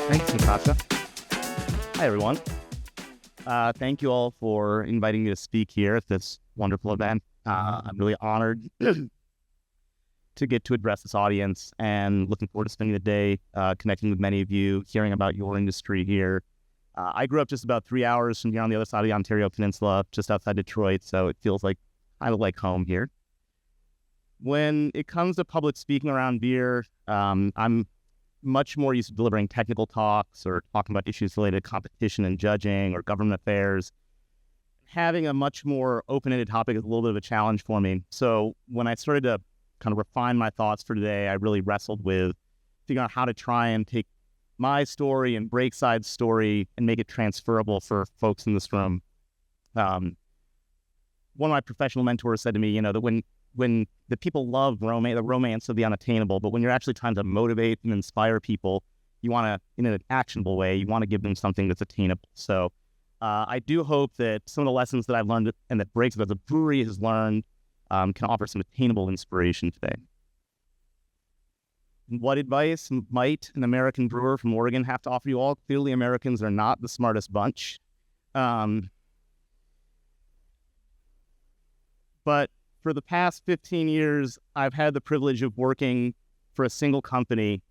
Thanks, Natasha. Hi, everyone. Thank you all for inviting me to speak here at this wonderful event. I'm really honored to get to address this audience and looking forward to spending the day connecting with many of you, hearing about your industry here. I grew up just about 3 hours from here on the other side of the Ontario Peninsula, just outside Detroit, so it feels like kind of like home here. When it comes to public speaking around beer, I'm much more used to delivering technical talks or talking about issues related to competition and judging or government affairs. Having a much more open-ended topic is a little bit of a challenge for me. So when I started to kind of refine my thoughts for today, I really wrestled with figuring out how to try and take my story and Breakside's story and make it transferable for folks in this room. One of my professional mentors said to me, that when the people love the romance of the unattainable, but when you're actually trying to motivate and inspire people, you want to, in an actionable way, you want to give them something that's attainable. So I do hope that some of the lessons that I've learned and that Breakside as a brewery has learned can offer some attainable inspiration today. What advice might an American brewer from Oregon have to offer you all? Clearly, Americans are not the smartest bunch. But for the past 15 years, I've had the privilege of working for a single company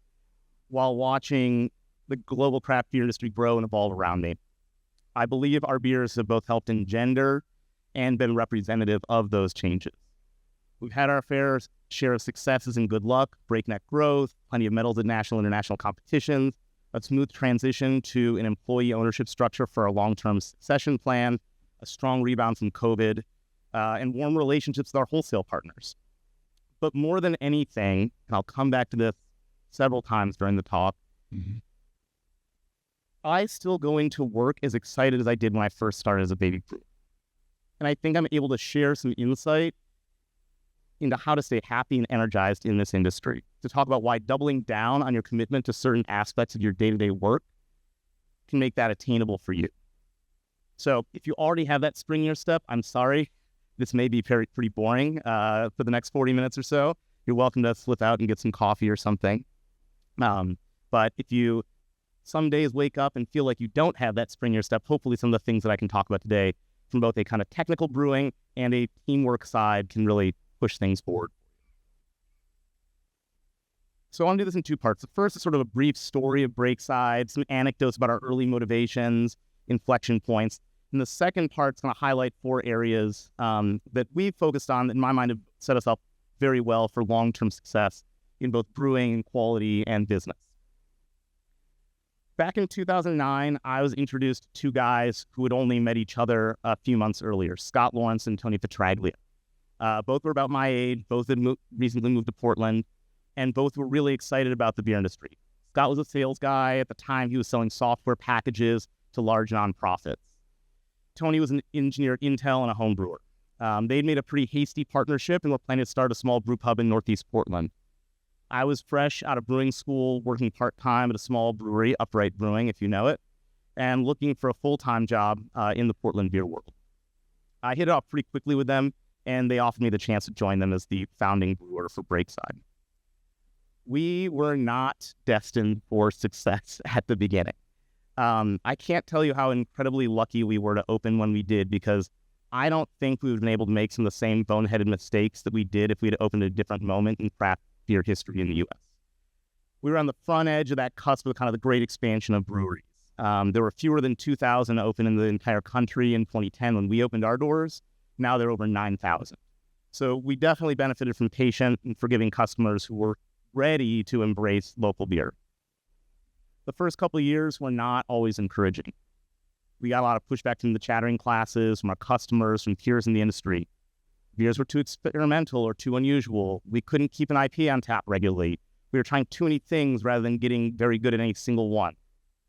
while watching the global craft beer industry grow and evolve around me. I believe our beers have both helped engender and been representative of those changes. We've had our fair share of successes and good luck, breakneck growth, plenty of medals at national and international competitions, a smooth transition to an employee ownership structure for a long-term succession plan, a strong rebound from COVID, and warm relationships with our wholesale partners. But more than anything, and I'll come back to this several times during the talk, I still go into work as excited as I did when I first started as a baby brewer. And I think I'm able to share some insight into how to stay happy and energized in this industry, to talk about why doubling down on your commitment to certain aspects of your day-to-day work can make that attainable for you. So if you already have that spring in your step, I'm sorry. This may be pretty boring for the next 40 minutes or so. You're welcome to slip out and get some coffee or something. But if you some days wake up and feel like you don't have that spring in your step, hopefully some of the things that I can talk about today from both a kind of technical brewing and a teamwork side can really push things forward. So I want to do this in two parts. The first is sort of a brief story of Breakside, some anecdotes about our early motivations, inflection points. And the second part is going to highlight 4 areas that we've focused on that in my mind have set us up very well for long-term success in both brewing, quality, and business. Back in 2009, I was introduced to 2 guys who had only met each other a few months earlier, Scott Lawrence and Tony Petraglia. Both were about my age, both had recently moved to Portland, and both were really excited about the beer industry. Scott was a sales guy. At the time, he was selling software packages to large nonprofits. Tony was an engineer at Intel and a home brewer. They'd made a pretty hasty partnership and were planning to start a small brew pub in Northeast Portland. I was fresh out of brewing school, working part-time at a small brewery, Upright Brewing, if you know it, and looking for a full-time job in the Portland beer world. I hit it off pretty quickly with them, and they offered me the chance to join them as the founding brewer for Breakside. We were not destined for success at the beginning. I can't tell you how incredibly lucky we were to open when we did, because I don't think we would have been able to make some of the same boneheaded mistakes that we did if we had opened at a different moment in craft beer history in the U.S. We were on the front edge of that cusp of kind of the great expansion of breweries. There were fewer than 2,000 open in the entire country in 2010 when we opened our doors. Now there are over 9,000. So we definitely benefited from patient and forgiving customers who were ready to embrace local beer. The first couple of years were not always encouraging. We got a lot of pushback from the chattering classes, from our customers, from peers in the industry. Beers were too experimental or too unusual. We couldn't keep an IPA on tap regularly. We were trying too many things rather than getting very good at any single one.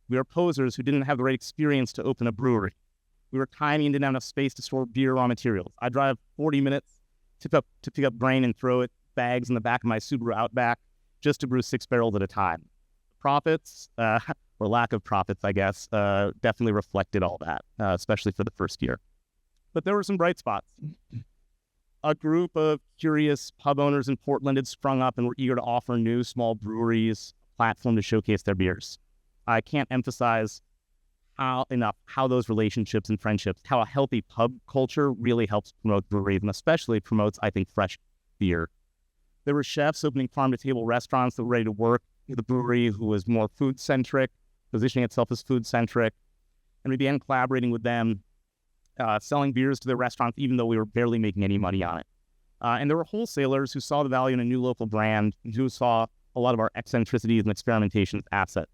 We were posers who didn't have the right experience to open a brewery. We were tiny and didn't have enough space to store beer raw materials. I drive 40 minutes to pick up grain and throw it bags in the back of my Subaru Outback just to brew 6 barrels at a time. Profits, or lack of profits, I guess, definitely reflected all that, especially for the first year. But there were some bright spots. A group of curious pub owners in Portland had sprung up and were eager to offer new small breweries a platform to showcase their beers. I can't emphasize how those relationships and friendships, how a healthy pub culture really helps promote breweries, and especially promotes, I think, fresh beer. There were chefs opening farm-to-table restaurants that were ready to work with a brewery who was more food-centric, positioning itself as food-centric, and we began collaborating with them, selling beers to their restaurants, even though we were barely making any money on it. And there were wholesalers who saw the value in a new local brand, and who saw a lot of our eccentricities and experimentations assets.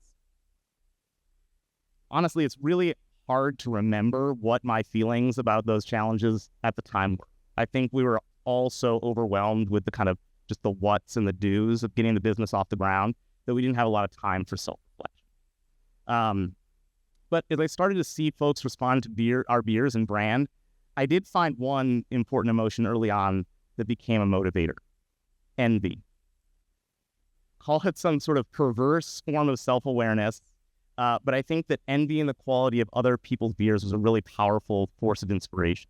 Honestly, it's really hard to remember what my feelings about those challenges at the time were. I think we were all so overwhelmed with the kind of just the whats and the do's of getting the business off the ground that we didn't have a lot of time for self-reflection. But as I started to see folks respond to our beers and brand, I did find one important emotion early on that became a motivator: envy. Call it some sort of perverse form of self-awareness, but I think that envy in the quality of other people's beers was a really powerful force of inspiration.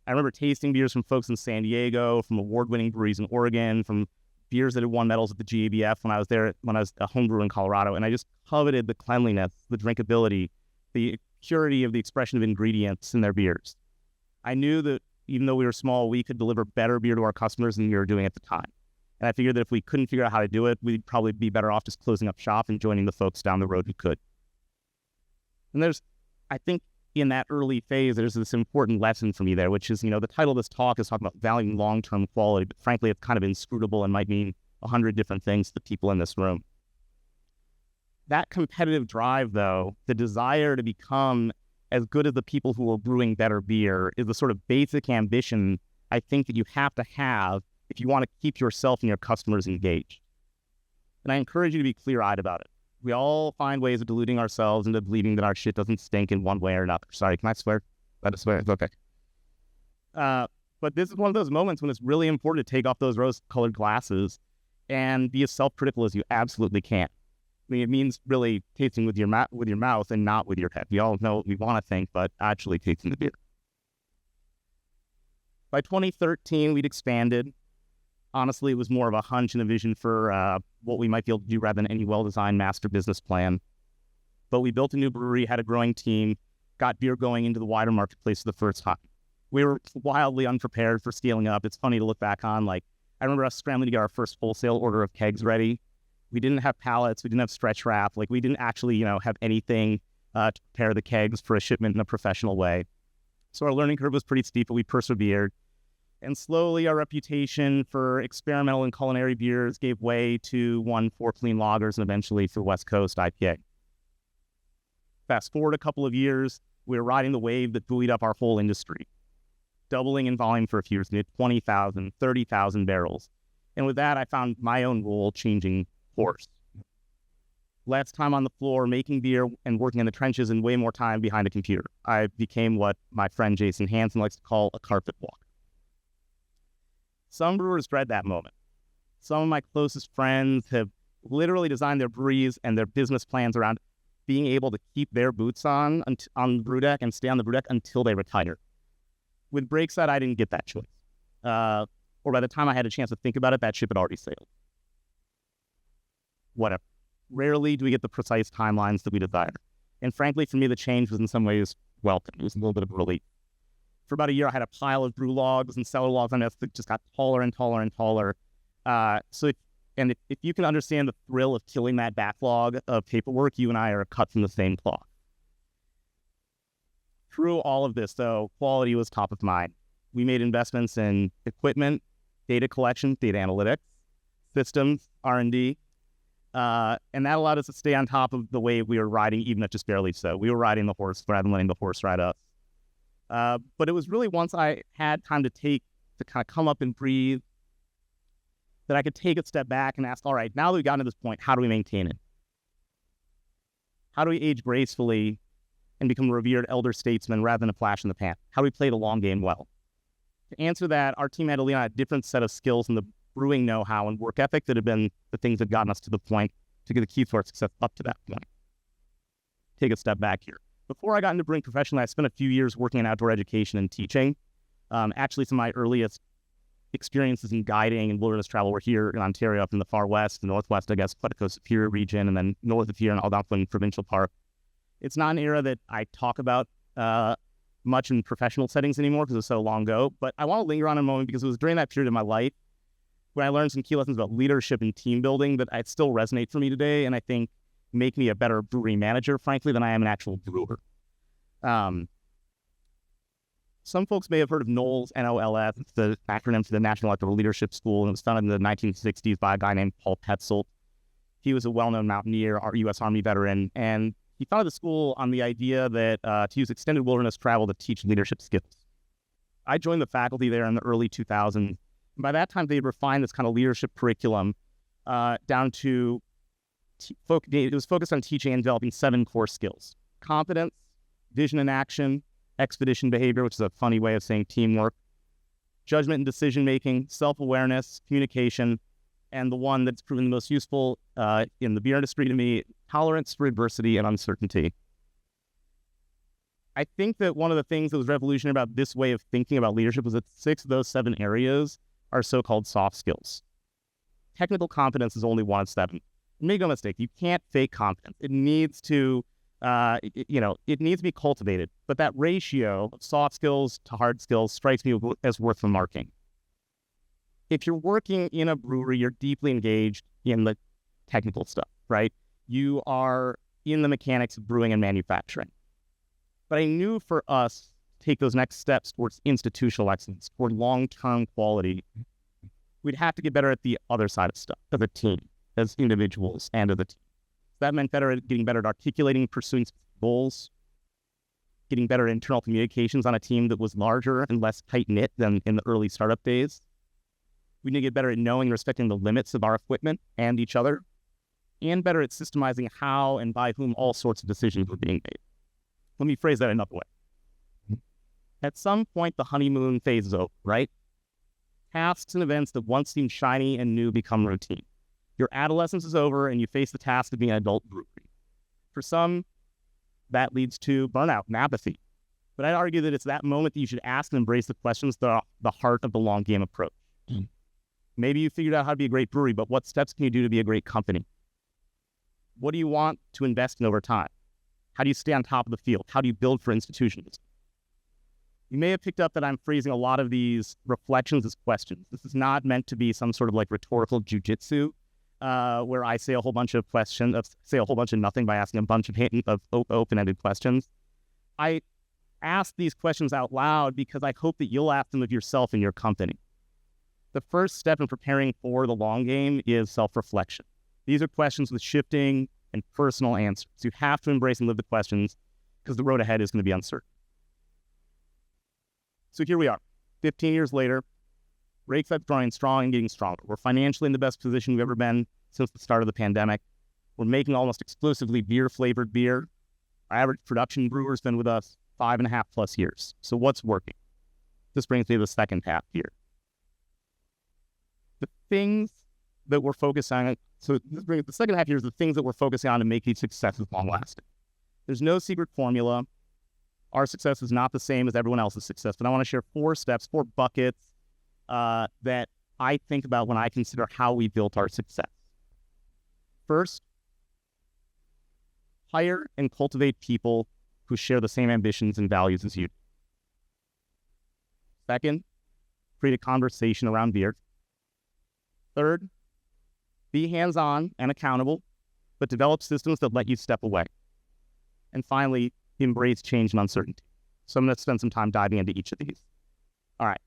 I remember tasting beers from folks in San Diego, from award-winning breweries in Oregon, from beers that had won medals at the GABF when I was a homebrewer in Colorado, and I just coveted the cleanliness, the drinkability, the purity of the expression of ingredients in their beers. I knew that even though we were small, we could deliver better beer to our customers than we were doing at the time. And I figured that if we couldn't figure out how to do it, we'd probably be better off just closing up shop and joining the folks down the road who could. And I think in that early phase, there's this important lesson for me there, which is, the title of this talk is talking about valuing long-term quality, but frankly, it's kind of inscrutable and might mean 100 different things to people in this room. That competitive drive, though, the desire to become as good as the people who are brewing better beer, is the sort of basic ambition I think that you have to have if you want to keep yourself and your customers engaged. And I encourage you to be clear-eyed about it. We all find ways of deluding ourselves into believing that our shit doesn't stink in one way or another. Sorry, can I swear? Let us swear. It's okay. But this is one of those moments when it's really important to take off those rose-colored glasses and be as self-critical as you absolutely can. I mean, it means really tasting with your mouth and not with your head. We all know what we want to think, but actually tasting the beer. By 2013, we'd expanded. Honestly, it was more of a hunch and a vision for what we might be able to do rather than any well-designed master business plan. But we built a new brewery, had a growing team, got beer going into the wider marketplace for the first time. We were wildly unprepared for scaling up. It's funny to look back on. I remember us scrambling to get our first wholesale order of kegs ready. We didn't have pallets. We didn't have stretch wrap. We didn't actually, have anything to prepare the kegs for a shipment in a professional way. So our learning curve was pretty steep, but we persevered. And slowly our reputation for experimental and culinary beers gave way to for clean lagers and eventually for West Coast IPA. Fast forward a couple of years, we were riding the wave that buoyed up our whole industry, doubling in volume for a few years. We had 20,000, 30,000 barrels. And with that, I found my own role changing course. Less time on the floor making beer and working in the trenches and way more time behind a computer. I became what my friend Jason Hansen likes to call a carpet walker. Some brewers dread that moment. Some of my closest friends have literally designed their breweries and their business plans around being able to keep their boots on the brew deck and stay on the brew deck until they retire. With Breakside, I didn't get that choice. Or by the time I had a chance to think about it, that ship had already sailed. Whatever. Rarely do we get the precise timelines that we desire. And frankly, for me, the change was in some ways welcome. It was a little bit of a relief. For about a year, I had a pile of brew logs and cellar logs on this that just got taller and taller and taller. If you can understand the thrill of killing that backlog of paperwork, you and I are cut from the same cloth. Through all of this, though, quality was top of mind. We made investments in equipment, data collection, data analytics, systems, R&D, and that allowed us to stay on top of the wave we were riding, even if just barely so. We were riding the horse rather than letting the horse ride us. But it was really once I had time to kind of come up and breathe, that I could take a step back and ask, all right, now that we've gotten to this point, how do we maintain it? How do we age gracefully and become a revered elder statesman rather than a flash in the pan? How do we play the long game well? To answer that, our team had to lean on a different set of skills and the brewing know-how and work ethic that have been the things that gotten us to the point to get the key to our success up to that point. Take a step back here. Before I got into brewing professionally, I spent a few years working in outdoor education and teaching. Actually, some of my earliest experiences in guiding and wilderness travel were here in Ontario, up in the far west, the northwest, I guess, Quetico Superior region, and then north of here in Algonquin Provincial Park. It's not an era that I talk about much in professional settings anymore because it was so long ago, but I want to linger on a moment because it was during that period of my life when I learned some key lessons about leadership and team building that still resonate for me today, and I think make me a better brewery manager, frankly, than I am an actual brewer. Some folks may have heard of NOLS, NOLS. It's the acronym for the National Electrical Leadership School, and it was founded in the 1960s by a guy named Paul Petzold. He was a well-known mountaineer, our U.S. Army veteran, and he founded the school on the idea that to use extended wilderness travel to teach leadership skills. I joined the faculty there in the early 2000s. And by that time, they had refined this kind of leadership curriculum down to, it was focused on teaching and developing 7 core skills: competence, vision and action, expedition behavior, which is a funny way of saying teamwork, judgment and decision-making, self-awareness, communication, and the one that's proven the most useful in the beer industry to me, tolerance for adversity and uncertainty. I think that one of the things that was revolutionary about this way of thinking about leadership was that 6 of those 7 areas are so-called soft skills. Technical competence is only one of 7. Make no mistake, you can't fake competence. It needs to it needs to be cultivated, but that ratio of soft skills to hard skills strikes me as worth remarking. If you're working in a brewery, you're deeply engaged in the technical stuff, right? You are in the mechanics of brewing and manufacturing. But I knew for us to take those next steps towards institutional excellence, toward long-term quality, we'd have to get better at the other side of stuff, as a team, as individuals, and as a team. That meant getting better at articulating and pursuing goals, getting better at internal communications on a team that was larger and less tight-knit than in the early startup days. We need to get better at knowing and respecting the limits of our equipment and each other, and better at systemizing how and by whom all sorts of decisions were being made. Let me phrase that another way. At some point, the honeymoon phase is over, right? Tasks and events that once seemed shiny and new become routine. Your adolescence is over, and you face the task of being an adult brewery. For some, that leads to burnout and apathy. But I'd argue that it's that moment that you should ask and embrace the questions that are the heart of the long game approach. Maybe you figured out how to be a great brewery, but what steps can you do to be a great company? What do you want to invest in over time? How do you stay on top of the field? How do you build for institutions? You may have picked up that I'm phrasing a lot of these reflections as questions. This is not meant to be some sort of like rhetorical jujitsu, where I say a whole bunch of nothing by asking a bunch of open-ended questions. I ask these questions out loud because I hope that you'll ask them of yourself and your company. The first step in preparing for the long game is self-reflection. These are questions with shifting and personal answers. You have to embrace and live the questions because the road ahead is going to be uncertain. So here we are, 15 years later. Breakside's growing strong and getting stronger. We're financially in the best position we've ever been since the start of the pandemic. We're making almost exclusively beer-flavored beer. Our average production brewer's been with us 5.5+ years. So what's working? This brings me to the second half here. The things that we're focused on, the second half here is the things that we're focusing on to make these successes long-lasting. There's no secret formula. Our success is not the same as everyone else's success, but I want to share 4 steps, 4 buckets that I think about when I consider how we built our success. First, hire and cultivate people who share the same ambitions and values as you. Second, create a conversation around beer. Third, be hands-on and accountable, but develop systems that let you step away. And finally, embrace change and uncertainty. So I'm going to spend some time diving into each of these. All right.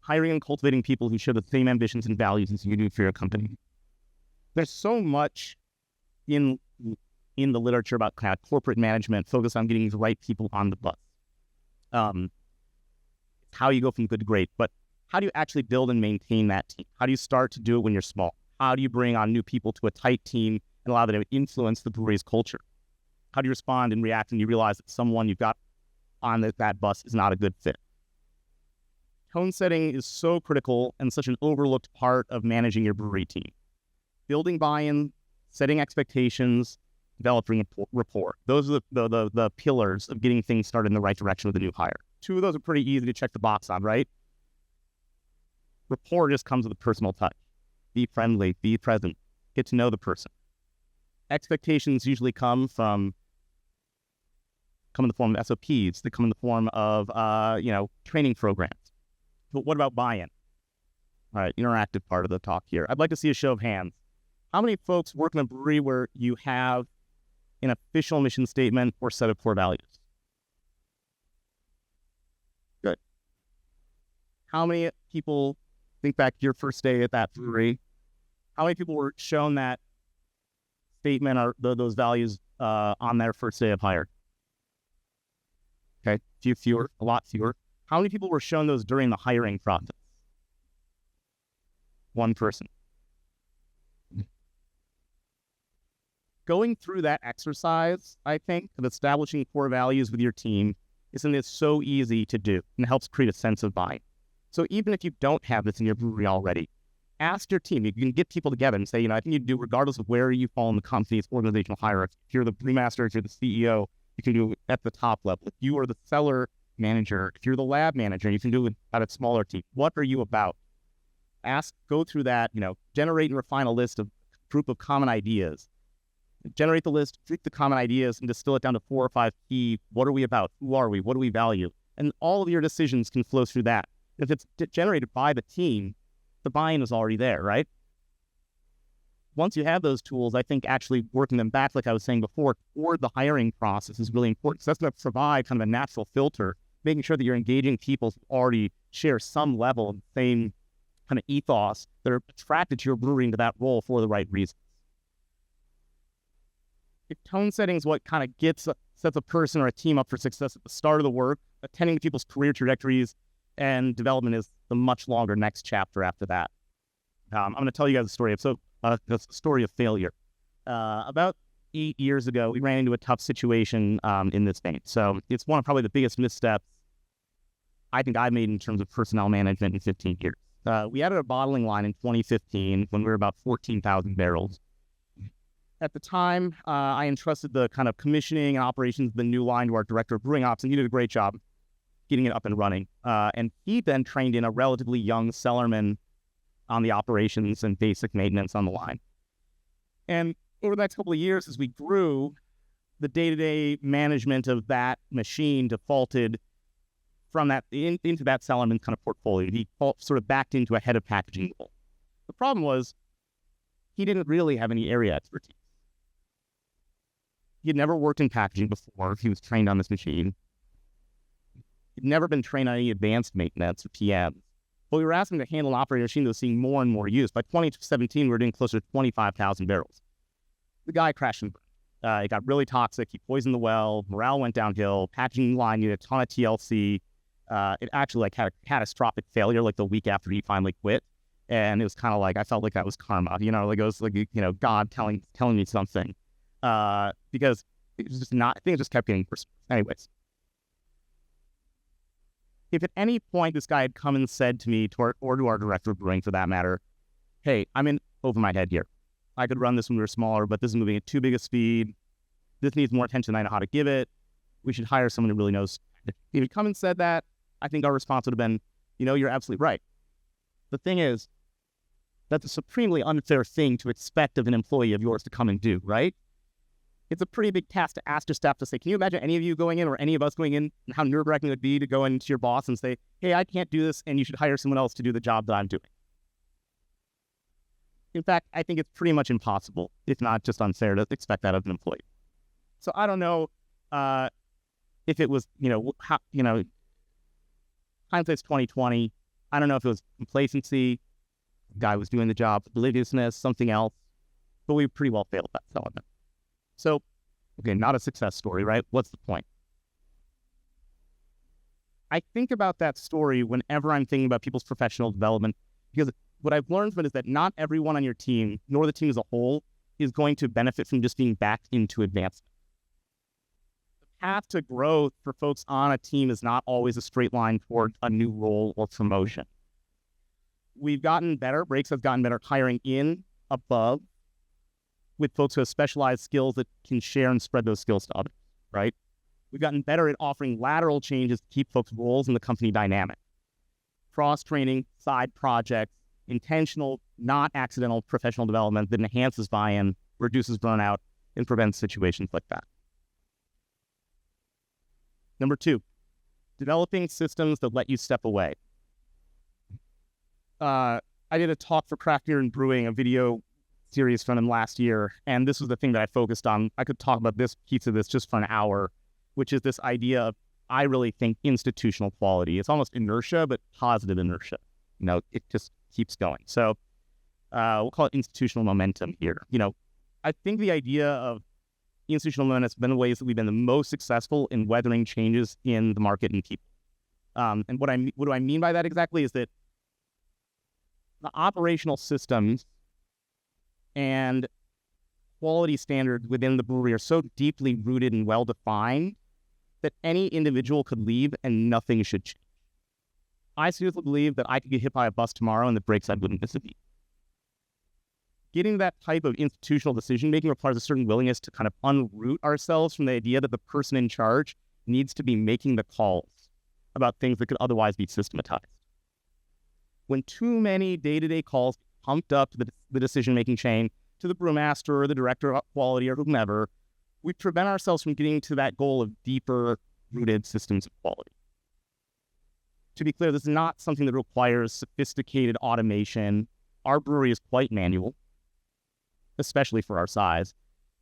Hiring and cultivating people who share the same ambitions and values as you do for your company. There's so much in the literature about kind of corporate management focused on getting the right people on the bus. How you go from good to great, but how do you actually build and maintain that team? How do you start to do it when you're small? How do you bring on new people to a tight team and allow them to influence the brewery's culture? How do you respond and react when you realize that someone you've got on that bus is not a good fit? Tone setting is so critical and such an overlooked part of managing your brewery team. Building buy-in, setting expectations, developing rapport. Those are the pillars of getting things started in the right direction with a new hire. Two of those are pretty easy to check the box on, right? Rapport just comes with a personal touch. Be friendly, be present, get to know the person. Expectations usually come in the form of SOPs. They come in the form of, training programs. But what about buy-in? All right, interactive part of the talk here. I'd like to see a show of hands. How many folks work in a brewery where you have an official mission statement or set of core values? Good. How many people, think back to your first day at that brewery, how many people were shown that statement or those values on their first day of hire? Okay, a lot fewer. How many people were shown those during the hiring process? One person. Going through that exercise, I think, of establishing core values with your team is something that's so easy to do and helps create a sense of buy-in. So even if you don't have this in your brewery already, ask your team. You can get people together and say, I think you do, regardless of where you fall in the company's organizational hierarchy. If you're the brewmaster, if you're the CEO, you can do it at the top level. If you are the cellar manager, if you're the lab manager, you can do it at a smaller team. What are you about? Go through that, generate and refine a list of group of common ideas. Generate the list, group the common ideas, and distill it down to 4 or 5 key. What are we about? Who are we? What do we value? And all of your decisions can flow through that. If it's generated by the team, the buy-in is already there, right? Once you have those tools, I think actually working them back, like I was saying before, toward the hiring process is really important. So that's going to provide kind of a natural filter, making sure that you're engaging people who already share some level of the same kind of ethos that are attracted to your brewery into that role for the right reasons. If tone setting is what kind of sets a person or a team up for success at the start of the work, attending to people's career trajectories and development is the much longer next chapter after that. I'm going to tell you guys a story of failure. About 8 years ago, we ran into a tough situation in this vein. So it's one of probably the biggest missteps I think I made in terms of personnel management in 15 years. We added a bottling line in 2015 when we were about 14,000 barrels. At the time, I entrusted the kind of commissioning and operations of the new line to our director of brewing ops, and he did a great job getting it up and running. And he then trained in a relatively young cellarman on the operations and basic maintenance on the line. And over the next couple of years, as we grew, the day-to-day management of that machine defaulted from that into that cellarman kind of portfolio. He sort of backed into a head of packaging role. The problem was he didn't really have any area expertise. He had never worked in packaging before. He was trained on this machine. He'd never been trained on any advanced maintenance or PM. But we were asking him to handle an operating machine that was seeing more and more use. By 2017, we were doing closer to 25,000 barrels. The guy crashed and burned. It got really toxic. He poisoned the well. Morale went downhill. Packaging line needed a ton of TLC. It actually had a catastrophic failure the week after he finally quit. And it was kind of I felt like that was karma. It was God telling me something. Because it was just not, things just kept getting worse. Anyways. If at any point this guy had come and said to me, or to our director of brewing for that matter, hey, I'm in over my head here. I could run this when we were smaller, but this is moving at too big a speed. This needs more attention than I know how to give it. We should hire someone who really knows. If he'd come and said that, I think our response would have been, you're absolutely right. The thing is, that's a supremely unfair thing to expect of an employee of yours to come and do, right? It's a pretty big task to ask your staff to say, can you imagine any of you going in or any of us going in and how nerve-wracking it would be to go into your boss and say, hey, I can't do this and you should hire someone else to do the job that I'm doing. In fact, I think it's pretty much impossible, if not just unfair, to expect that of an employee. So I don't know if it was, hindsight's 2020. I don't know if it was complacency, the guy was doing the job, obliviousness, something else, but we pretty well failed that element. So, okay, not a success story, right? What's the point? I think about that story whenever I'm thinking about people's professional development, because what I've learned from it is that not everyone on your team, nor the team as a whole, is going to benefit from just being backed into advancement. The path to growth for folks on a team is not always a straight line toward a new role or promotion. We've gotten better, Breaks has gotten better hiring in, above, with folks who have specialized skills that can share and spread those skills to others, right? We've gotten better at offering lateral changes to keep folks' roles in the company dynamic. Cross-training, side projects, intentional, not accidental professional development that enhances buy-in, reduces burnout, and prevents situations like that. Number 2, developing systems that let you step away. I did a talk for Craft Beer and Brewing, a video series from them last year, and this was the thing that I focused on. I could talk about this piece of this just for an hour, which is this idea of, I really think, institutional quality. It's almost inertia, but positive inertia. It just keeps going. So we'll call it institutional momentum here. I think the idea of institutional momentum has been the ways that we've been the most successful in weathering changes in the market and people. And what do I mean by that exactly is that the operational systems and quality standards within the brewery are so deeply rooted and well-defined that any individual could leave and nothing should change. I seriously believe that I could get hit by a bus tomorrow and the Breakside wouldn't miss a beat. Getting that type of institutional decision-making requires a certain willingness to kind of unroot ourselves from the idea that the person in charge needs to be making the calls about things that could otherwise be systematized. When too many day-to-day calls pumped up to the decision-making chain, to the brewmaster or the director of quality or whomever, we prevent ourselves from getting to that goal of deeper rooted systems of quality. To be clear, this is not something that requires sophisticated automation. Our brewery is quite manual, especially for our size.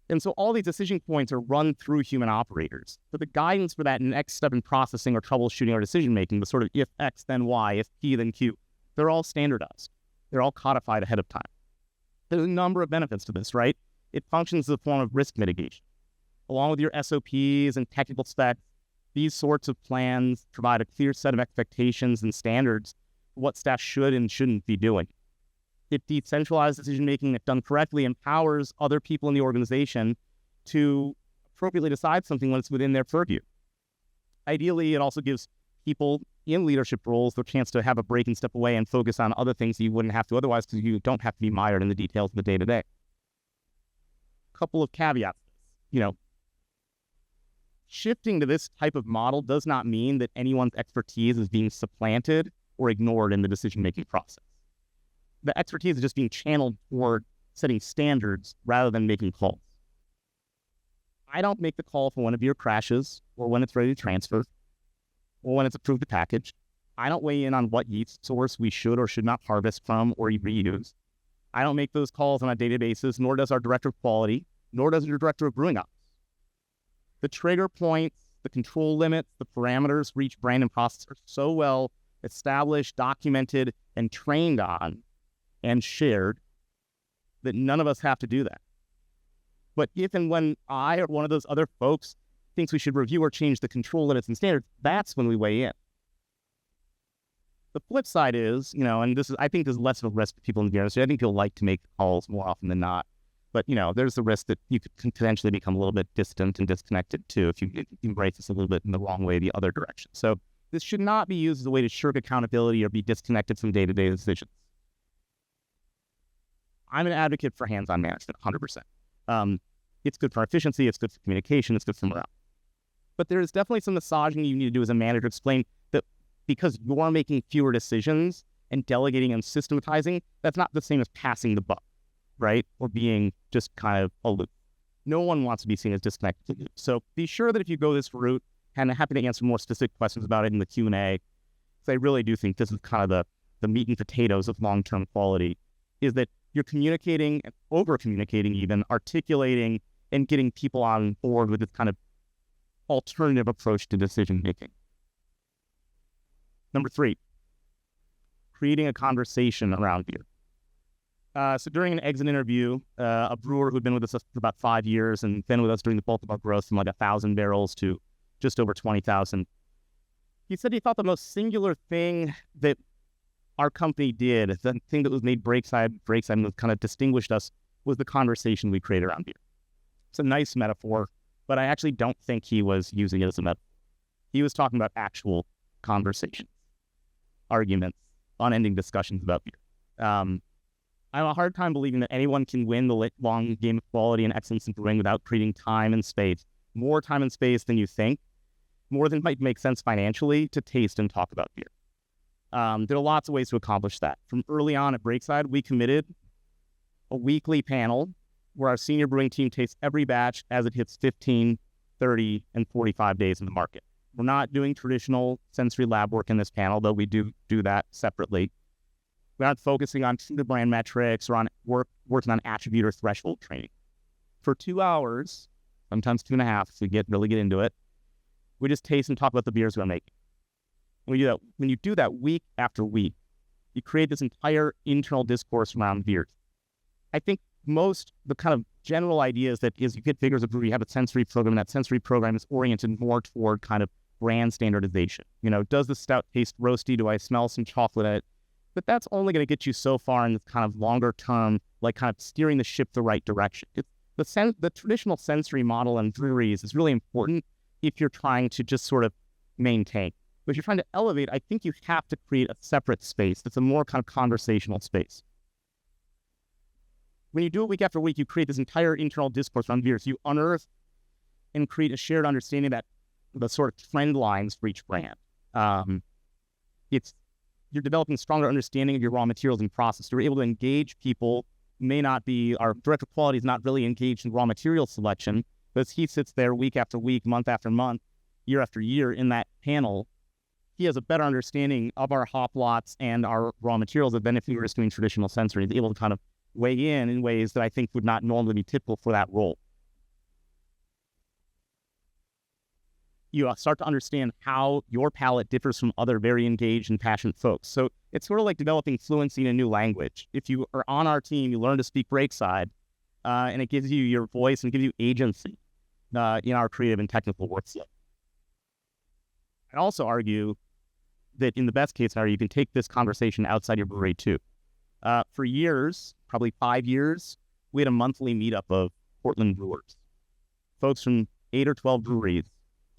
And so all these decision points are run through human operators. But the guidance for that next step in processing or troubleshooting or decision-making, the sort of if X, then Y, if P, then Q, they're all standardized. They're all codified ahead of time. There's a number of benefits to this, right? It functions as a form of risk mitigation. Along with your SOPs and technical specs, these sorts of plans provide a clear set of expectations and standards for what staff should and shouldn't be doing. It decentralized decision-making, if done correctly, empowers other people in the organization to appropriately decide something when it's within their purview. Ideally, it also gives people in leadership roles the chance to have a break and step away and focus on other things that you wouldn't have to otherwise, because you don't have to be mired in the details of the day-to-day. Couple of caveats. Shifting to this type of model does not mean that anyone's expertise is being supplanted or ignored in the decision-making process. The expertise is just being channeled toward setting standards rather than making calls. I don't make the call for when a beer crashes or when it's ready to transfer or when it's approved to package. I don't weigh in on what yeast source we should or should not harvest from or reuse. I don't make those calls on a daily basis, nor does our director of quality, nor does our director of brewing ops. The trigger points, the control limits, the parameters for each brand and process are so well established, documented, and trained on and shared that none of us have to do that. But if and when I or one of those other folks thinks we should review or change the control limits and standards, that's when we weigh in. The flip side is, and I think there's less of a risk for people in the beer industry. I think people like to make calls more often than not. But, there's the risk that you could potentially become a little bit distant and disconnected too if you embrace this a little bit in the wrong way, the other direction. So this should not be used as a way to shirk accountability or be disconnected from day-to-day decisions. I'm an advocate for hands-on management, 100%. It's good for efficiency, it's good for communication, it's good for morale. But there is definitely some massaging you need to do as a manager to explain that because you're making fewer decisions and delegating and systematizing, that's not the same as passing the buck, right? Or being just kind of aloof. No one wants to be seen as disconnected. So be sure that if you go this route, and I'm happy to answer more specific questions about it in the Q&A, because I really do think this is kind of the meat and potatoes of long-term quality, is that you're communicating and over-communicating even, articulating and getting people on board with this kind of alternative approach to decision-making. Number 3, creating a conversation around beer. So during an exit interview, a brewer who'd been with us for about 5 years and been with us during the bulk of our growth from like 1,000 barrels to just over 20,000, he said he thought the most singular thing that our company did, the thing that was made Breakside and kind of distinguished us, was the conversation we created around beer. It's a nice metaphor, but I actually don't think he was using it as a metaphor. He was talking about actual conversations, arguments, unending discussions about beer. I have a hard time believing that anyone can win the long game of quality and excellence in brewing without creating time and space, more time and space than you think, more than might make sense financially to taste and talk about beer. There are lots of ways to accomplish that. From early on at Breakside, we committed a weekly panel where our senior brewing team tastes every batch as it hits 15, 30, and 45 days in the market. We're not doing traditional sensory lab work in this panel, though we do that separately. We're not focusing on true brand metrics or on working on attribute or threshold training. For 2 hours, sometimes 2.5, if we really get into it, we just taste and talk about the beers we're making. When you do that week after week, you create this entire internal discourse around beers. I think the kind of general idea is that as you get bigger as a brewery, you have a sensory program, and that sensory program is oriented more toward kind of brand standardization. Does the stout taste roasty? Do I smell some chocolate in it? But that's only going to get you so far in this kind of longer term, like kind of steering the ship the right direction. The traditional sensory model in breweries is really important if you're trying to just sort of maintain. But if you're trying to elevate, I think you have to create a separate space that's a more kind of conversational space. When you do it week after week, you create this entire internal discourse on beers. You unearth and create a shared understanding that the sort of trend lines for each brand. You're developing a stronger understanding of your raw materials and process. You're able to engage people who may not be, our director of quality is not really engaged in raw material selection, but as he sits there week after week, month after month, year after year in that panel, he has a better understanding of our hop lots and our raw materials than if he were just doing traditional sensory. He's able to kind of weigh in ways that I think would not normally be typical for that role. You start to understand how your palate differs from other very engaged and passionate folks. So it's sort of like developing fluency in a new language. If you are on our team, you learn to speak Breakside, and it gives you your voice and gives you agency in our creative and technical workflow. I'd also argue that in the best case scenario, you can take this conversation outside your brewery too. For years, probably 5 years, we had a monthly meetup of Portland brewers. Folks from 8 or 12 breweries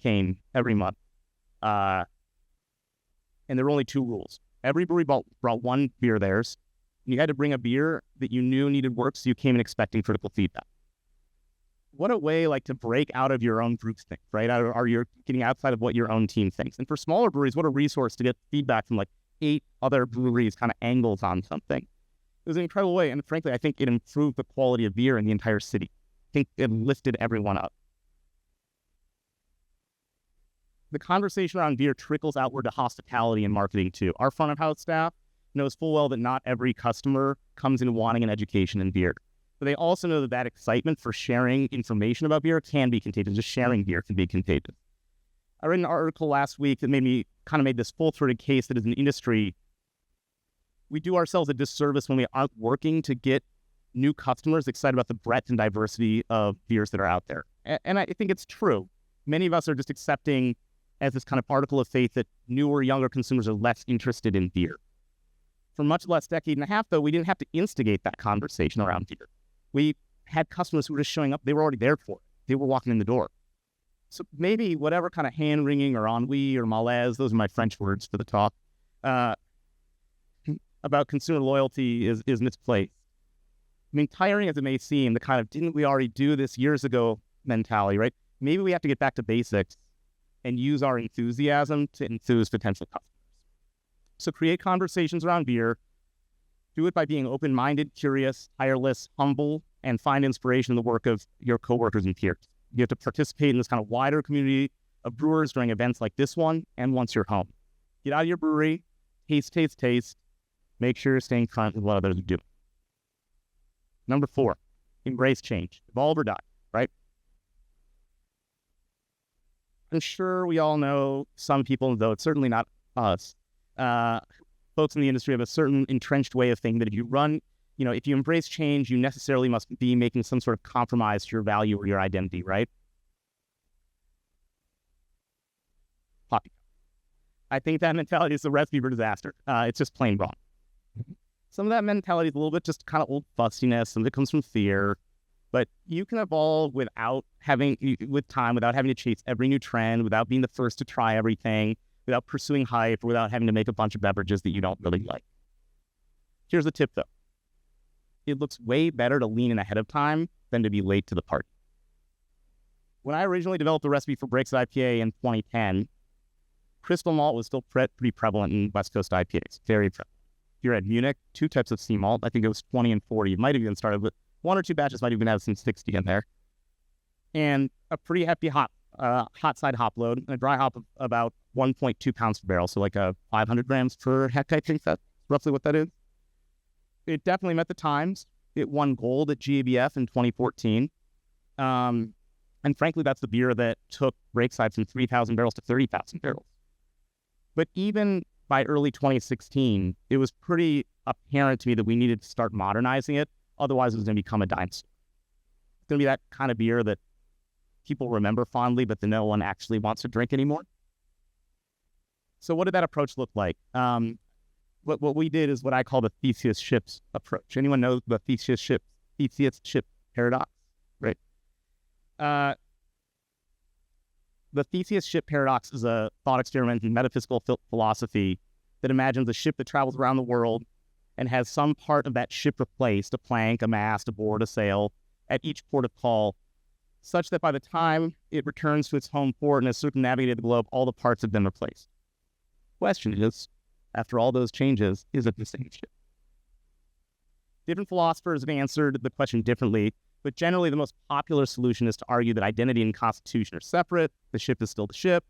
came every month. And there were only 2 rules. Every brewery brought one beer theirs. And you had to bring a beer that you knew needed work, so you came in expecting critical feedback. What a way to break out of your own groupthink, right? Or you're getting outside of what your own team thinks. And for smaller breweries, what a resource to get feedback from 8 other breweries, kind of angles on something. It was an incredible way. And frankly, I think it improved the quality of beer in the entire city. I think it lifted everyone up. The conversation around beer trickles outward to hospitality and marketing too. Our front of house staff knows full well that not every customer comes in wanting an education in beer. But they also know that excitement for sharing information about beer can be contagious. Just sharing beer can be contagious. I read an article last week that made this full-throated case that as an industry, we do ourselves a disservice when we aren't working to get new customers excited about the breadth and diversity of beers that are out there. And I think it's true. Many of us are just accepting as this kind of article of faith that newer, younger consumers are less interested in beer. For much the last decade and a half, though, we didn't have to instigate that conversation around beer. We had customers who were just showing up. They were already there for it. They were walking in the door. So maybe whatever kind of hand-wringing or ennui or malaise, those are my French words for the talk, about consumer loyalty is misplaced. I mean, tiring as it may seem, the kind of didn't we already do this years ago mentality, right? Maybe we have to get back to basics and use our enthusiasm to enthuse potential customers. So create conversations around beer. Do it by being open-minded, curious, tireless, humble, and find inspiration in the work of your coworkers and peers. You have to participate in this kind of wider community of brewers during events like this one and once you're home. Get out of your brewery, taste. Make sure you're staying current with what others are doing. Number 4, embrace change. Evolve or die, right? I'm sure we all know some people, though it's certainly not us, folks in the industry have a certain entrenched way of thinking that if you embrace change, you necessarily must be making some sort of compromise to your value or your identity, right? Poppy. I think that mentality is the recipe for disaster. It's just plain wrong. Some of that mentality is a little bit just kind of old fussiness. Some of it comes from fear. But you can evolve with time, without having to chase every new trend, without being the first to try everything, without pursuing hype, or without having to make a bunch of beverages that you don't really like. Here's the tip, though. it looks way better to lean in ahead of time than to be late to the party. When I originally developed the recipe for Breakside IPA in 2010, crystal malt was still pretty prevalent in West Coast IPAs, very prevalent. If you're at Munich, 2 types of sea malt. I think it was 20 and 40. It might have even started with 1 or 2 batches, might even have some 60 in there. And a pretty hefty hot side hop load, and a dry hop of about 1.2 pounds per barrel, so like a 500 grams per heck, I think that's roughly what that is. It definitely met the times. It won gold at GABF in 2014. And frankly, that's the beer that took Breakside from 3,000 barrels to 30,000 barrels. But even by early 2016, it was pretty apparent to me that we needed to start modernizing it. Otherwise, it was going to become a dime store. It's going to be that kind of beer that people remember fondly, but that no one actually wants to drink anymore. So what did that approach look like? What we did is what I call the Theseus ships approach. Anyone know the Theseus ship paradox, right? The Theseus ship paradox is a thought experiment in metaphysical philosophy that imagines a ship that travels around the world and has some part of that ship replaced, a plank, a mast, a board, a sail, at each port of call, such that by the time it returns to its home port and has circumnavigated the globe, all the parts have been replaced. Question is, after all those changes, is it the same ship? Different philosophers have answered the question differently, but generally the most popular solution is to argue that identity and constitution are separate. The ship is still the ship.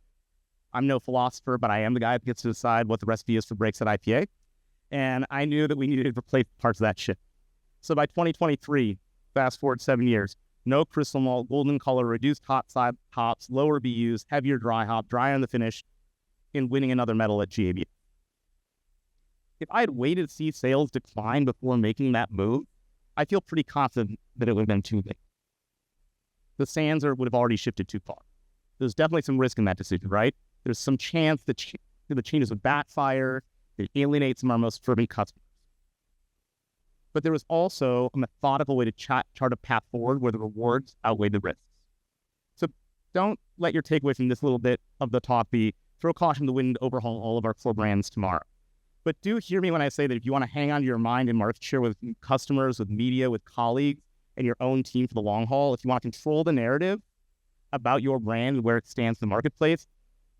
I'm no philosopher, but I am the guy that gets to decide what the recipe is for Breakside IPA. And I knew that we needed to replace parts of that ship. So by 2023, fast forward 7 years, no crystal malt, golden color, reduced hot side hops, lower BUs, heavier dry hop, drier in the finish, in winning another medal at GABF. If I had waited to see sales decline before making that move, I feel pretty confident that it would have been too late. The sands would have already shifted too far. There's definitely some risk in that decision, right? There's some chance that the changes would backfire, it alienates some of our most fervent customers. But there was also a methodical way to chart a path forward where the rewards outweigh the risks. So don't let your takeaway from this little bit of the talk be throw caution to the wind, overhaul all of our core brands tomorrow. But do hear me when I say that if you want to hang on to your mind and market share with customers, with media, with colleagues, and your own team for the long haul, if you want to control the narrative about your brand and where it stands in the marketplace,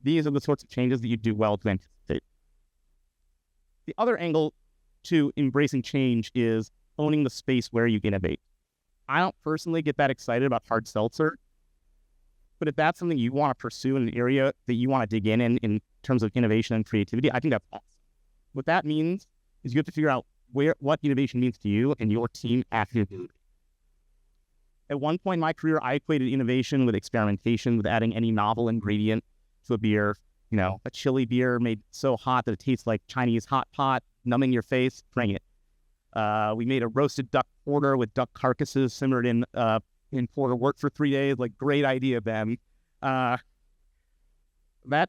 these are the sorts of changes that you do well to anticipate. The other angle to embracing change is owning the space where you innovate. I don't personally get that excited about hard seltzer, but if that's something you want to pursue in an area that you want to dig in terms of innovation and creativity, I think that's awesome. What that means is you have to figure out what innovation means to you and your team after you do it. At one point in my career, I equated innovation with experimentation, with adding any novel ingredient to a beer. You know, a chili beer made so hot that it tastes like Chinese hot pot, numbing your face, bring it. We made a roasted duck porter with duck carcasses simmered in porter, worked for 3 days, like great idea, Ben. That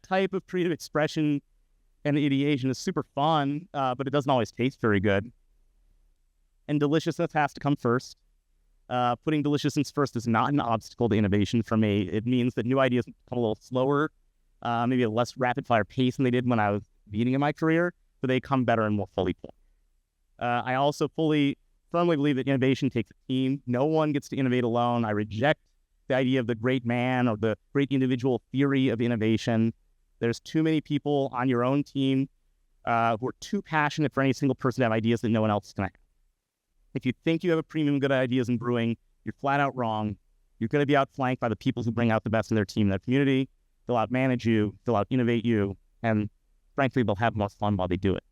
type of creative expression and ideation is super fun, but it doesn't always taste very good. And deliciousness has to come first. Putting deliciousness first is not an obstacle to innovation for me. It means that new ideas come a little slower, maybe a less rapid-fire pace than they did when I was beginning in my career, but they come better and more fully formed. I also firmly believe that innovation takes a team. No one gets to innovate alone. I reject the idea of the great man or the great individual theory of innovation. There's too many people on your own team who are too passionate for any single person to have ideas that no one else is going to have. If you think you have a premium good ideas in brewing, you're flat out wrong. You're going to be outflanked by the people who bring out the best in their team and their community. They'll outmanage you, they'll out-innovate you, and frankly, they'll have more fun while they do it.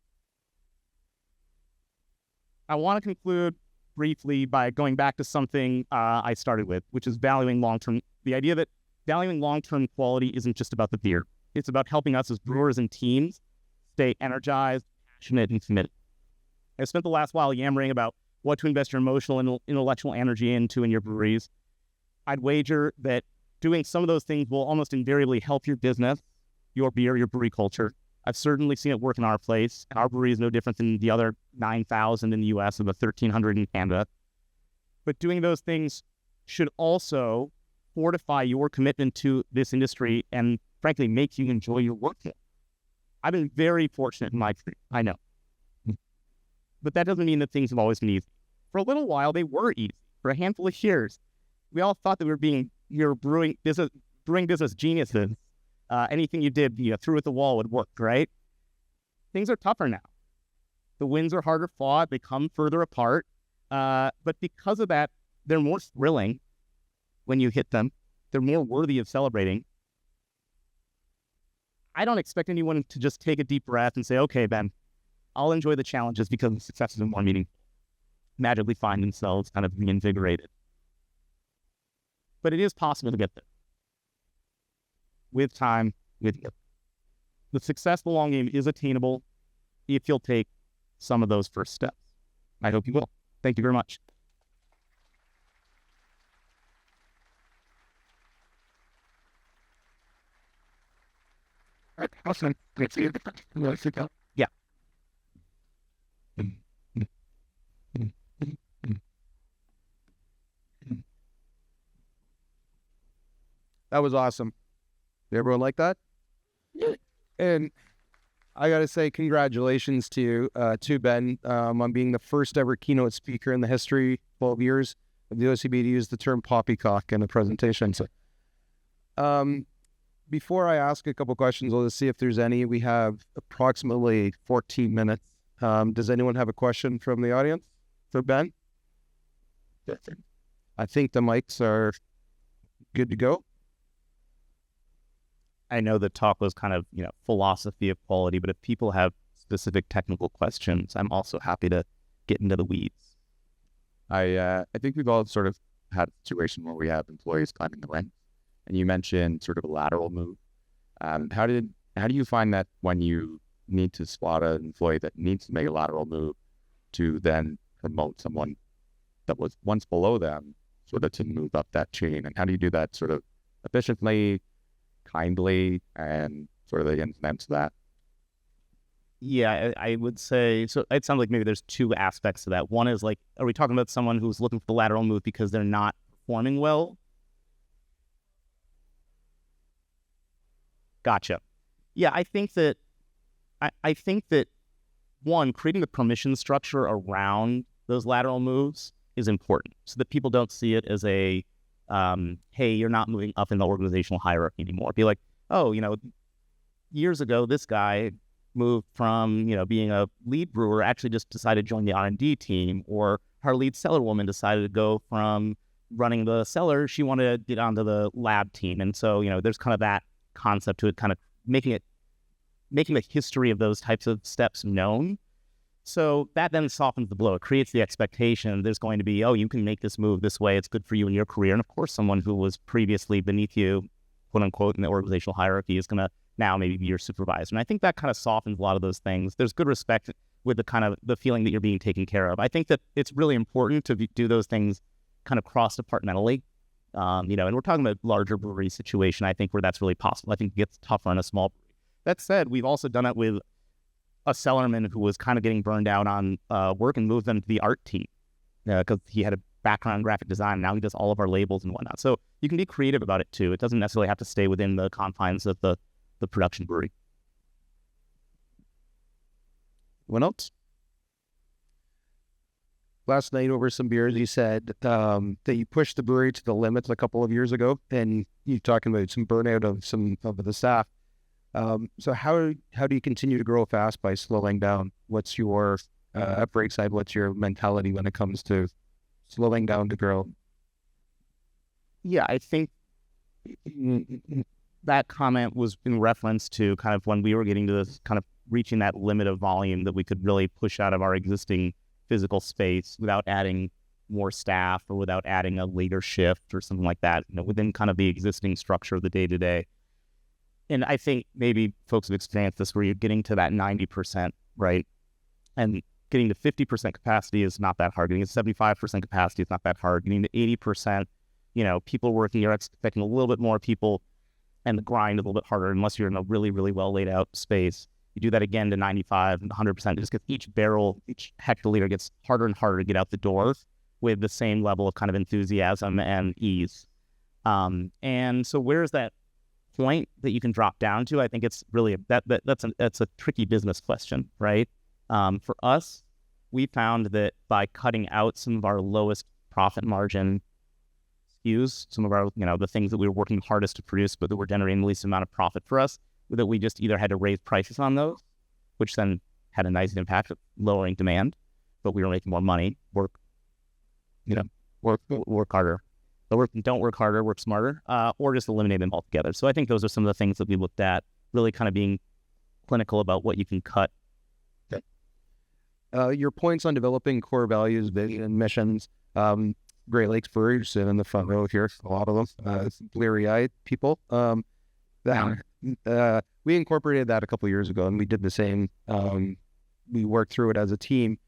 I want to conclude briefly by going back to something I started with, which is valuing long-term. The idea that valuing long-term quality isn't just about the beer. It's about helping us as brewers and teams stay energized, passionate, and committed. I spent the last while yammering about what to invest your emotional and intellectual energy into in your breweries. I'd wager that doing some of those things will almost invariably help your business, your beer, your brewery culture. I've certainly seen it work in our place. Our brewery is no different than the other 9,000 in the US and the 1,300 in Canada. But doing those things should also fortify your commitment to this industry and frankly make you enjoy your work here. I've been very fortunate in my career, I know. But that doesn't mean that things have always been easy. For a little while, they were easy. For a handful of years, we all thought that we were brewing business geniuses. Anything you did, threw at the wall would work, right? Things are tougher now. The wins are harder fought. They come further apart. But because of that, they're more thrilling when you hit them. They're more worthy of celebrating. I don't expect anyone to just take a deep breath and say, okay, Ben, I'll enjoy the challenges because the successes in one meeting magically find themselves kind of reinvigorated. But it is possible to get there. With time, with work. The success of the long game is attainable if you'll take some of those first steps. I hope you will. Thank you very much. Awesome. Yeah. That was awesome. Did everyone like that? Yeah. And I got to say congratulations to Ben on being the first ever keynote speaker in the history, 12 years of the OCB, to use the term poppycock in a presentation. So, before I ask a couple questions, I'll just see if there's any. We have approximately 14 minutes. Does anyone have a question from the audience for Ben? I think the mics are good to go. I know the talk was kind of, philosophy of quality, but if people have specific technical questions, I'm also happy to get into the weeds. I think we've all sort of had a situation where we have employees climbing the ranks, and you mentioned sort of a lateral move. How do you find that when you need to spot an employee that needs to make a lateral move to then promote someone that was once below them, sort of to move up that chain? And how do you do that sort of efficiently, kindly, and sort of the ins and outs of that? Yeah, I would say, so it sounds like maybe there's two aspects to that. One is like, are we talking about someone who's looking for the lateral move because they're not performing well? Gotcha. Yeah, I think that one, creating the permission structure around those lateral moves is important so that people don't see it as a, hey, you're not moving up in the organizational hierarchy anymore. Be like, oh, years ago, this guy moved from, being a lead brewer, actually just decided to join the R&D team, or our lead cellar woman decided to go from running the cellar, she wanted to get onto the lab team. And so, there's kind of that concept to it, kind of making the history of those types of steps known. So that then softens the blow. It creates the expectation there's going to be, oh, you can make this move this way. It's good for you in your career. And of course, someone who was previously beneath you, quote unquote, in the organizational hierarchy is going to now maybe be your supervisor. And I think that kind of softens a lot of those things. There's good respect with the kind of the feeling that you're being taken care of. I think that it's really important to do those things kind of cross-departmentally. And we're talking about larger brewery situation, I think, where that's really possible. I think it gets tougher in a small brewery. That said, we've also done it with a cellarman who was kind of getting burned out on work and moved them to the art team because he had a background in graphic design. Now he does all of our labels and whatnot. So you can be creative about it too. It doesn't necessarily have to stay within the confines of the production brewery. What else? Last night over some beers, you said that you pushed the brewery to the limits a couple of years ago, and you're talking about some burnout of some of the staff. So how do you continue to grow fast by slowing down? What's your at Breakside? What's your mentality when it comes to slowing down to grow? Yeah, I think that comment was in reference to kind of when we were getting to this kind of reaching that limit of volume that we could really push out of our existing physical space without adding more staff or without adding a later shift or something like that, within kind of the existing structure of the day-to-day. And I think maybe folks have experienced this where you're getting to that 90%, right? And getting to 50% capacity is not that hard. Getting to 75% capacity is not that hard. Getting to 80%, people working, you're expecting a little bit more people, and the grind a little bit harder unless you're in a really, really well laid out space. You do that again to 95 and 100%. It just gets each barrel, each hectoliter gets harder and harder to get out the door with the same level of kind of enthusiasm and ease. And so where's that point that you can drop down to? I think it's really that's a tricky business question, right? For us, we found that by cutting out some of our lowest profit margin SKUs, some of our, the things that we were working hardest to produce, but that were generating the least amount of profit for us, that we just either had to raise prices on those, which then had a nice impact of lowering demand, but we were making more money, work harder. Don't work harder, work smarter, or just eliminate them altogether. So I think those are some of the things that we looked at, really kind of being clinical about what you can cut. Your points on developing core values, vision, missions. Great Lakes Brewery, sitting in the front row here, a lot of them, bleary-eyed people. We incorporated that a couple of years ago, and we did the same. We worked through it as a team.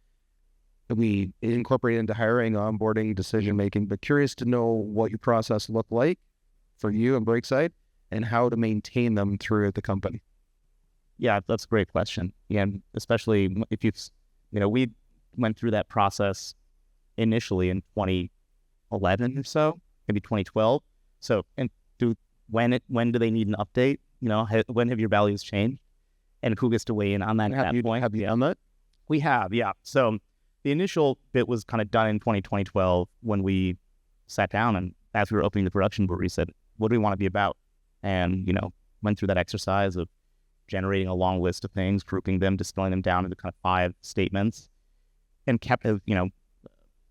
We incorporated into hiring, onboarding, decision-making, but curious to know what your process looked like for you and Breakside and how to maintain them through the company. Yeah, that's a great question. Yeah, especially if we went through that process initially in 2011 or so, maybe 2012. So, and when do they need an update? When have your values changed? And who gets to weigh in on that at that point? Have you done that? We have, yeah. So the initial bit was kind of done in 2012 when we sat down and as we were opening the production brewery said, what do we want to be about? And, went through that exercise of generating a long list of things, grouping them, distilling them down into kind of 5 statements, and kept,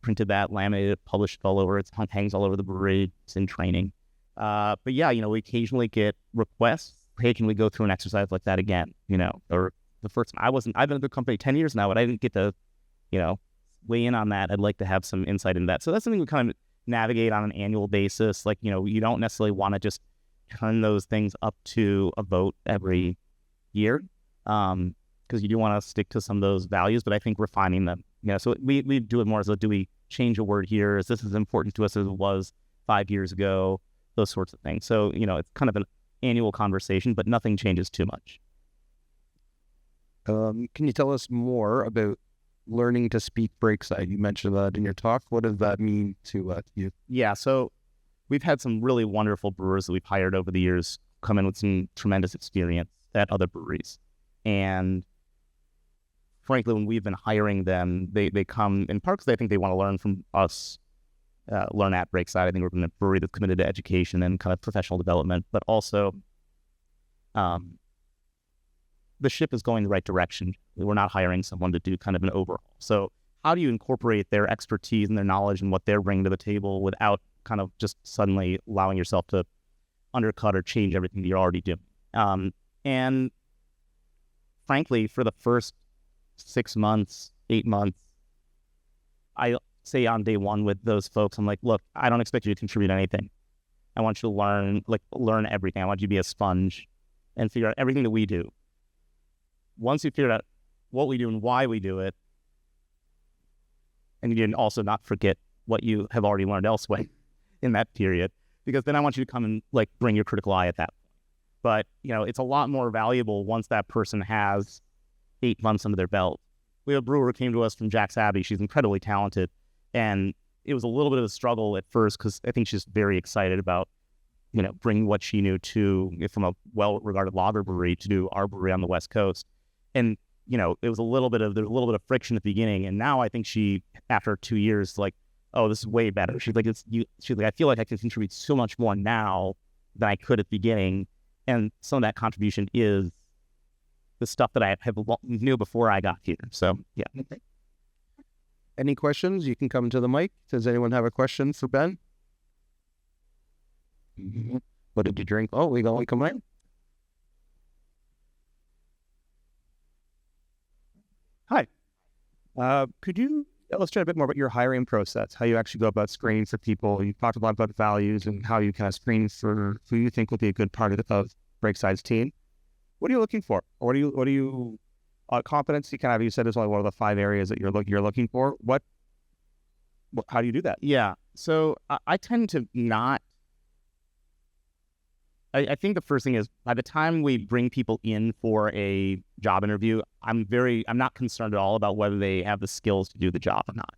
printed that, laminated it, published it all over. It hangs all over the brewery. It's in training. But yeah, we occasionally get requests. Hey, can we go through an exercise like that again? Or the first time I've been at the company 10 years now, but I didn't get to, weigh in on that. I'd like to have some insight into that. So that's something we kind of navigate on an annual basis. Like, you don't necessarily want to just turn those things up to a vote every year. Because you do want to stick to some of those values, but I think refining them. So we do it more as do we change a word here? Is this as important to us as it was 5 years ago? Those sorts of things. So, it's kind of an annual conversation, but nothing changes too much. Can you tell us more about learning to speak Breakside? You mentioned that in your talk. What does that mean to you? Yeah, so we've had some really wonderful brewers that we've hired over the years come in with some tremendous experience at other breweries. And frankly, when we've been hiring them, they come in part because I think they want to learn from us, learn at Breakside. I think we're in a brewery that's committed to education and kind of professional development, but also the ship is going the right direction. We're not hiring someone to do kind of an overhaul. So how do you incorporate their expertise and their knowledge and what they're bringing to the table without kind of just suddenly allowing yourself to undercut or change everything that you're already doing? And frankly, for the first 6 months, 8 months, I say on day one with those folks, I'm like, look, I don't expect you to contribute anything. I want you to learn everything. I want you to be a sponge and figure out everything that we do. Once you figure out what we do and why we do it, and you can also not forget what you have already learned elsewhere in that period, because then I want you to come and bring your critical eye at that point. But, it's a lot more valuable once that person has 8 months under their belt. We have a brewer who came to us from Jack's Abbey. She's incredibly talented. And it was a little bit of a struggle at first because I think she's very excited about, bringing what she knew from a well-regarded lager brewery to do our brewery on the West Coast. And, there was a little bit of friction at the beginning. And now I think she, after 2 years, oh, this is way better. She's like, I feel like I can contribute so much more now than I could at the beginning. And some of that contribution is the stuff that I knew before I got here. So, yeah. Any questions? You can come to the mic. Does anyone have a question for Ben? What did you drink? Oh, we got one come in. Hi. Could you illustrate a bit more about your hiring process, how you actually go about screening for people? You talked a lot about values and how you kind of screen for who you think will be a good part of Breakside's team. What are you looking for? What are you competency? Kind of, you said is only one of the 5 areas that you're looking for. How do you do that? Yeah. So I tend to not. I think the first thing is by the time we bring people in for a job interview, I'm not concerned at all about whether they have the skills to do the job or not.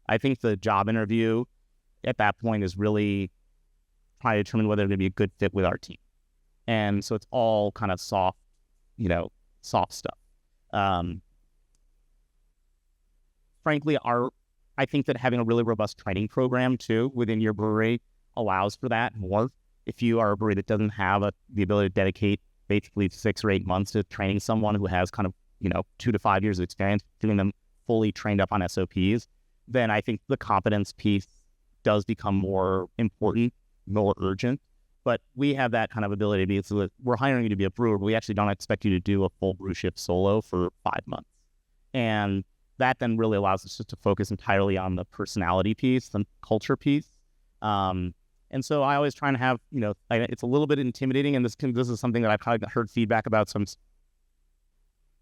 I think the job interview at that point is really trying to determine whether they're going to be a good fit with our team. And so it's all kind of soft stuff. frankly, I think that having a really robust training program too within your brewery allows for that more. If you are a brewery that doesn't have the ability to dedicate basically 6 or 8 months to training someone who has kind of, 2 to 5 years of experience, getting them fully trained up on SOPs, then I think the competence piece does become more important, more urgent. But we have that kind of ability to be, so we're hiring you to be a brewer, but we actually don't expect you to do a full brew shift solo for 5 months. And that then really allows us just to focus entirely on the personality piece, the culture piece. And so I always try and have, it's a little bit intimidating, and this is something that I've kind of heard feedback about, so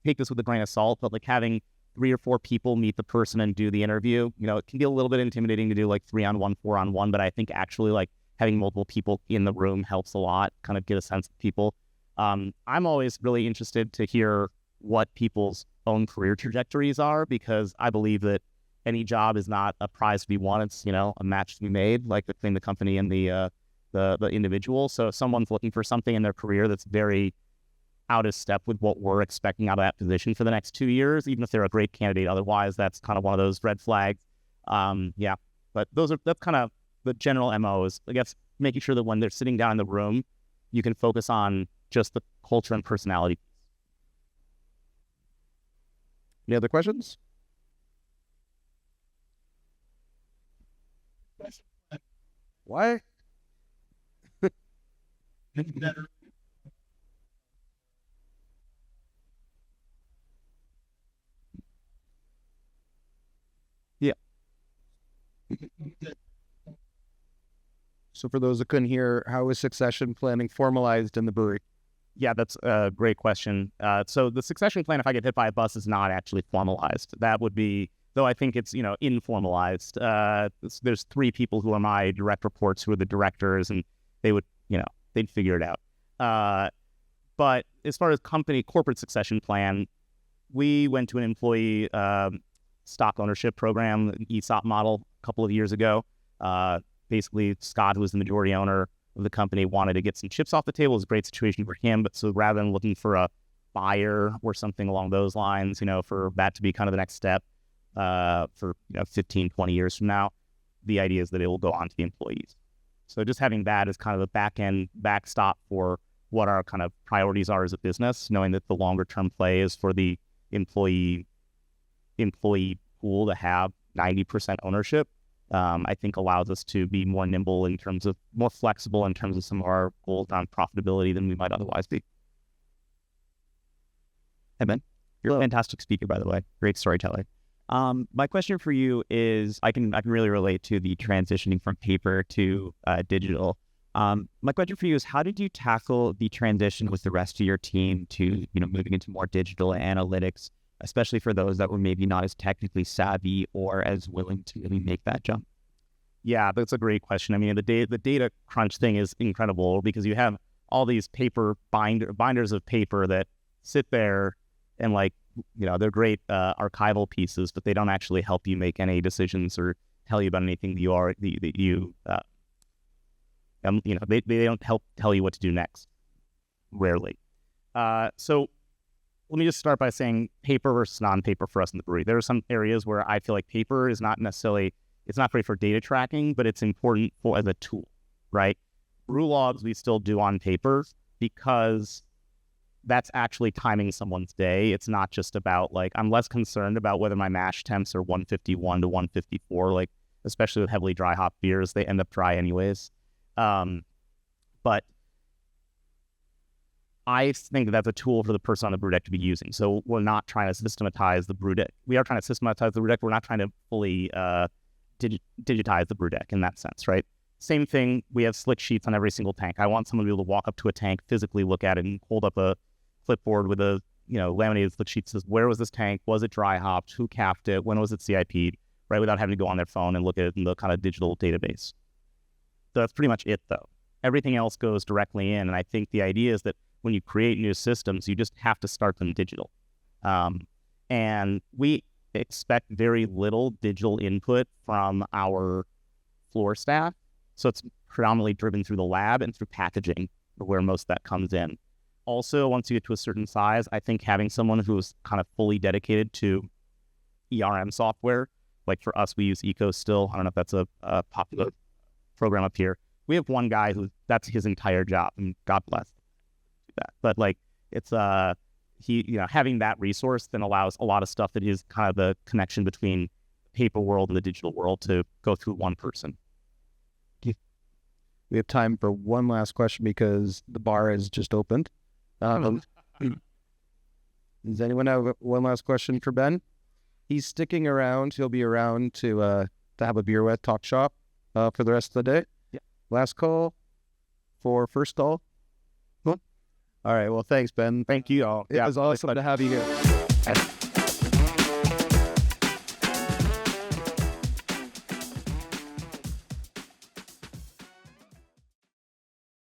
take this with a grain of salt, but like having 3 or 4 people meet the person and do the interview, it can be a little bit intimidating to do like 3-on-1, 4-on-1, but I think actually like having multiple people in the room helps a lot, kind of get a sense of people. I'm always really interested to hear what people's own career trajectories are, because I believe that any job is not a prize to be won. It's, a match to be made, like between the company and the individual. So if someone's looking for something in their career that's very out of step with what we're expecting out of that position for the next 2 years, even if they're a great candidate, otherwise that's kind of one of those red flags. But that's kind of the general MO, is, I guess, making sure that when they're sitting down in the room, you can focus on just the culture and personality. Any other questions? Why? Yeah. So for those that couldn't hear, how is succession planning formalized in the brewery? Yeah, that's a great question. So the succession plan, if I get hit by a bus, is not actually formalized. That would be, though I think it's, informalized. There's 3 people who are my direct reports, who are the directors, and they would, they'd figure it out. But as far as corporate succession plan, we went to an employee stock ownership program, an ESOP model, a couple of years ago. Basically, Scott, who was the majority owner of the company, wanted to get some chips off the table. It was a great situation for him. But so rather than looking for a buyer or something along those lines, for that to be kind of the next step for 15, 20 years from now, the idea is that it will go on to the employees. So just having that as kind of the backstop for what our kind of priorities are as a business, knowing that the longer term play is for the employee pool to have 90% ownership, I think allows us to be more nimble in terms of, more flexible in terms of some of our goals on profitability than we might otherwise be. Hey, Ben. You're a fantastic speaker, by the way. Great storyteller. My question for you is, I can really relate to the transitioning from paper to digital. My question for you is, how did you tackle the transition with the rest of your team to, moving into more digital analytics, especially for those that were maybe not as technically savvy or as willing to really make that jump? Yeah, that's a great question. I mean, the data crunch thing is incredible, because you have all these paper binders of paper that sit there and they're great archival pieces, but they don't actually help you make any decisions or tell you about anything they don't help tell you what to do next, rarely. So let me just start by saying paper versus non-paper for us in the brewery. There are some areas where I feel like paper is not necessarily, it's not great for data tracking, but it's important as a tool, right? Brew logs we still do on paper, because that's actually timing someone's day. It's not just about I'm less concerned about whether my mash temps are 151 to 154, especially with heavily dry hop beers, they end up dry anyways. But I think that's a tool for the person on the brew deck to be using. So we're not trying to systematize the brew deck. We are trying to systematize the brew deck. We're not trying to fully digitize the brew deck in that sense, right? Same thing, we have slick sheets on every single tank. I want someone to be able to walk up to a tank, physically look at it, and hold up a clipboard with a laminated slick sheet that says, where was this tank? Was it dry hopped? Who capped it? When was it CIP'd? Right, without having to go on their phone and look at it in the kind of digital database. So that's pretty much it, though. Everything else goes directly in, and I think the idea is that when you create new systems, you just have to start them digital. And we expect very little digital input from our floor staff. So it's predominantly driven through the lab and through packaging, where most of that comes in. Also, once you get to a certain size, I think having someone who's kind of fully dedicated to ERM software. Like for us, we use Eco still. I don't know if that's a popular program up here. We have one guy who that's his entire job, and God bless that. But like it's having that resource then allows a lot of stuff that is kind of the connection between the paper world and the digital world to go through one person. We have time for one last question because the bar has just opened. Does anyone have one last question for Ben? He's sticking around. He'll be around to have a beer with talk shop for the rest of the day. Yeah. Last call for first stall. Cool. All right. Well, thanks, Ben. Thank you all. It was awesome to have you here.